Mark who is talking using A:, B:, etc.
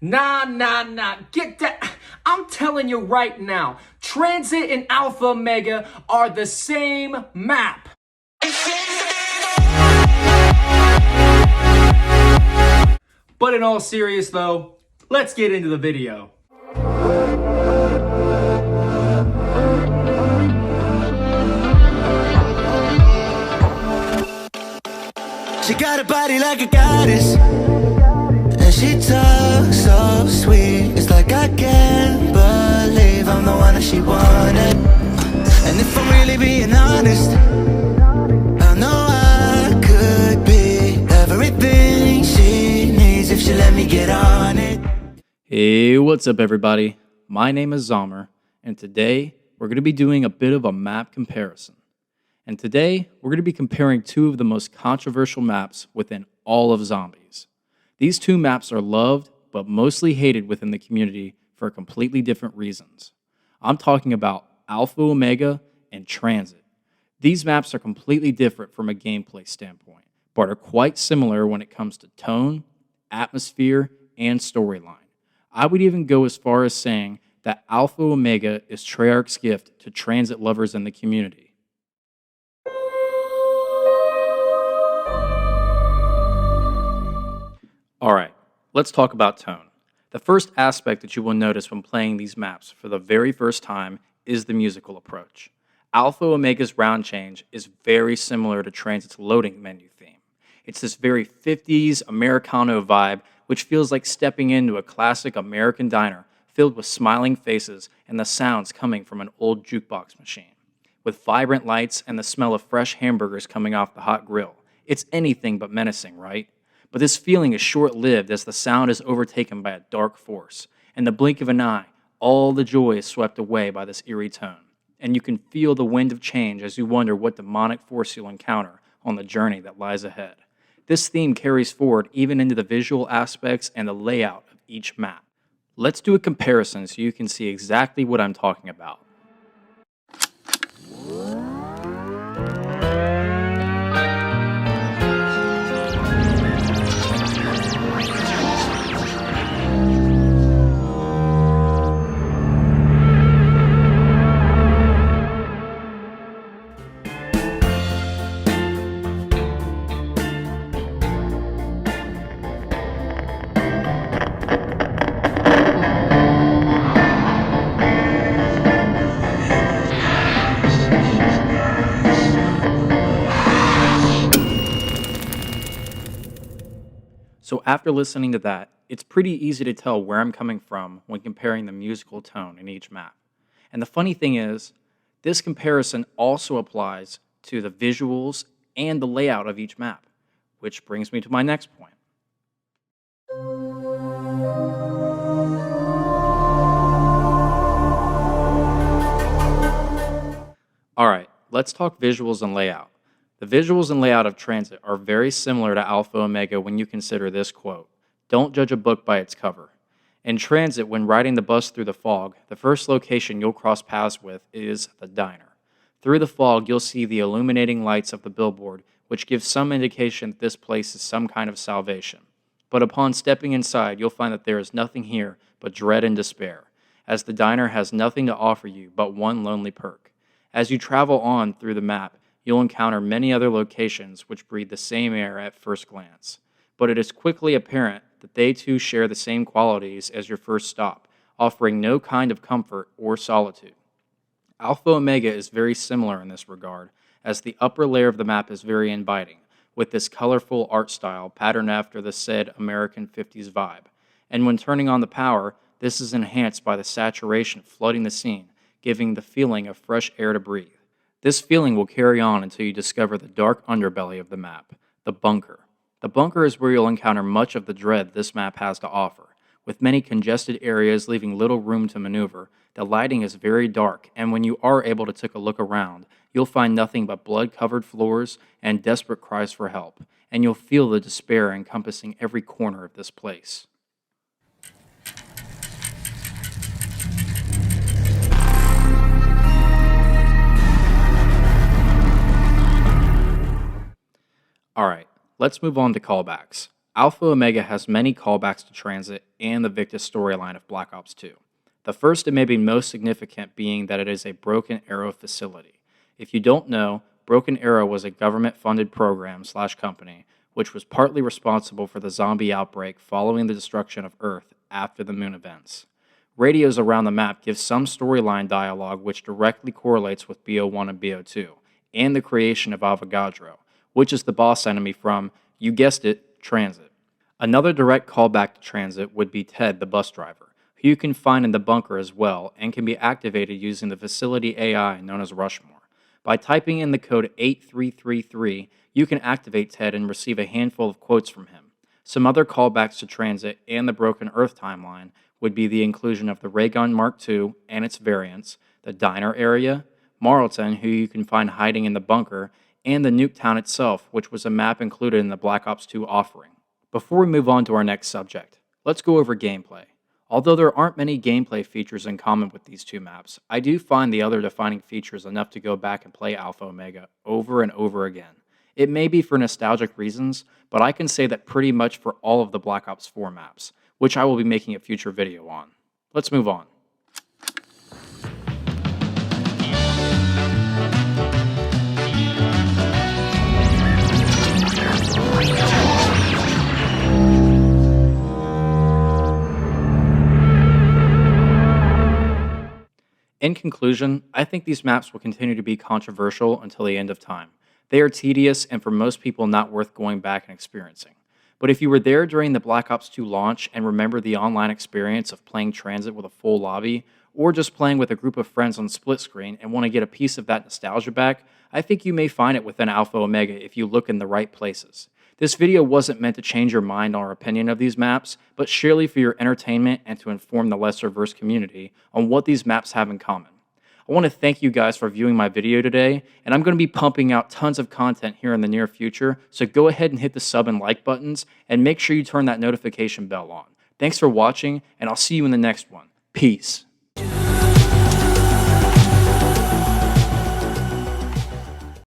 A: Nah. Get that. I'm telling you right now, Transit and Alpha Omega are the same map. But in all seriousness though, let's get into the video.
B: She got a body like a goddess, and she talks so sweet. It's like I can't believe I'm the one that she wanted. And if I'm really being honest, I know I could be everything she needs if she let me get on it.
C: Hey, what's up everybody? My name is Zomer, and today we're going to be doing a bit of a map comparison. And today we're going to be comparing two of the most controversial maps within all of Zombies. These two maps are loved, but mostly hated within the community for completely different reasons. I'm talking about Alpha Omega and Transit. These maps are completely different from a gameplay standpoint, but are quite similar when it comes to tone, atmosphere, and storyline. I would even go as far as saying that Alpha Omega is Treyarch's gift to Transit lovers in the community. Alright, let's talk about tone. The first aspect that you will notice when playing these maps for the very first time is the musical approach. Alpha Omega's round change is very similar to Transit's loading menu theme. It's this very 50s Americano vibe which feels like stepping into a classic American diner filled with smiling faces and the sounds coming from an old jukebox machine. With vibrant lights and the smell of fresh hamburgers coming off the hot grill, it's anything but menacing, right? But this feeling is short-lived as the sound is overtaken by a dark force. In the blink of an eye, all the joy is swept away by this eerie tone. And you can feel the wind of change as you wonder what demonic force you'll encounter on the journey that lies ahead. This theme carries forward even into the visual aspects and the layout of each map. Let's do a comparison so you can see exactly what I'm talking about. So after listening to that, it's pretty easy to tell where I'm coming from when comparing the musical tone in each map. And the funny thing is, this comparison also applies to the visuals and the layout of each map, which brings me to my next point. Alright, let's talk visuals and layout. The visuals and layout of Transit are very similar to Alpha Omega when you consider this quote, "Don't judge a book by its cover." In Transit, when riding the bus through the fog, the first location you'll cross paths with is the diner. Through the fog, you'll see the illuminating lights of the billboard, which gives some indication that this place is some kind of salvation. But upon stepping inside, you'll find that there is nothing here but dread and despair, as the diner has nothing to offer you but one lonely perk. As you travel on through the map, you'll encounter many other locations which breathe the same air at first glance. But it is quickly apparent that they too share the same qualities as your first stop, offering no kind of comfort or solitude. Alpha Omega is very similar in this regard, as the upper layer of the map is very inviting, with this colorful art style patterned after the said American 50s vibe. And when turning on the power, this is enhanced by the saturation flooding the scene, giving the feeling of fresh air to breathe. This feeling will carry on until you discover the dark underbelly of the map, the bunker. The bunker is where you'll encounter much of the dread this map has to offer. With many congested areas leaving little room to maneuver, the lighting is very dark, and when you are able to take a look around, you'll find nothing but blood-covered floors and desperate cries for help, and you'll feel the despair encompassing every corner of this place. Alright, let's move on to callbacks. Alpha Omega has many callbacks to Transit and the Victus storyline of Black Ops 2. The first and maybe most significant being that it is a Broken Arrow facility. If you don't know, Broken Arrow was a government-funded program/company which was partly responsible for the zombie outbreak following the destruction of Earth after the moon events. Radios around the map give some storyline dialogue which directly correlates with BO1 and BO2, and the creation of Avogadro, which is the boss enemy from, you guessed it, Transit. Another direct callback to Transit would be Ted, the bus driver, who you can find in the bunker as well and can be activated using the facility AI known as Rushmore. By typing in the code 8333, you can activate Ted and receive a handful of quotes from him. Some other callbacks to Transit and the Broken Earth timeline would be the inclusion of the Ray Gun Mark II and its variants, the diner area, Marlton, who you can find hiding in the bunker, and the Nuketown itself, which was a map included in the Black Ops 2 offering. Before we move on to our next subject, let's go over gameplay. Although there aren't many gameplay features in common with these two maps, I do find the other defining features enough to go back and play Alpha Omega over and over again. It may be for nostalgic reasons, but I can say that pretty much for all of the Black Ops 4 maps, which I will be making a future video on. Let's move on. In conclusion, I think these maps will continue to be controversial until the end of time. They are tedious and for most people not worth going back and experiencing. But if you were there during the Black Ops 2 launch and remember the online experience of playing Transit with a full lobby, or just playing with a group of friends on split screen and want to get a piece of that nostalgia back, I think you may find it within Alpha Omega if you look in the right places. This video wasn't meant to change your mind or opinion of these maps, but surely for your entertainment and to inform the lesser-versed community on what these maps have in common. I want to thank you guys for viewing my video today, and I'm going to be pumping out tons of content here in the near future, so go ahead and hit the sub and like buttons, and make sure you turn that notification bell on. Thanks for watching, and I'll see you in the next one. Peace.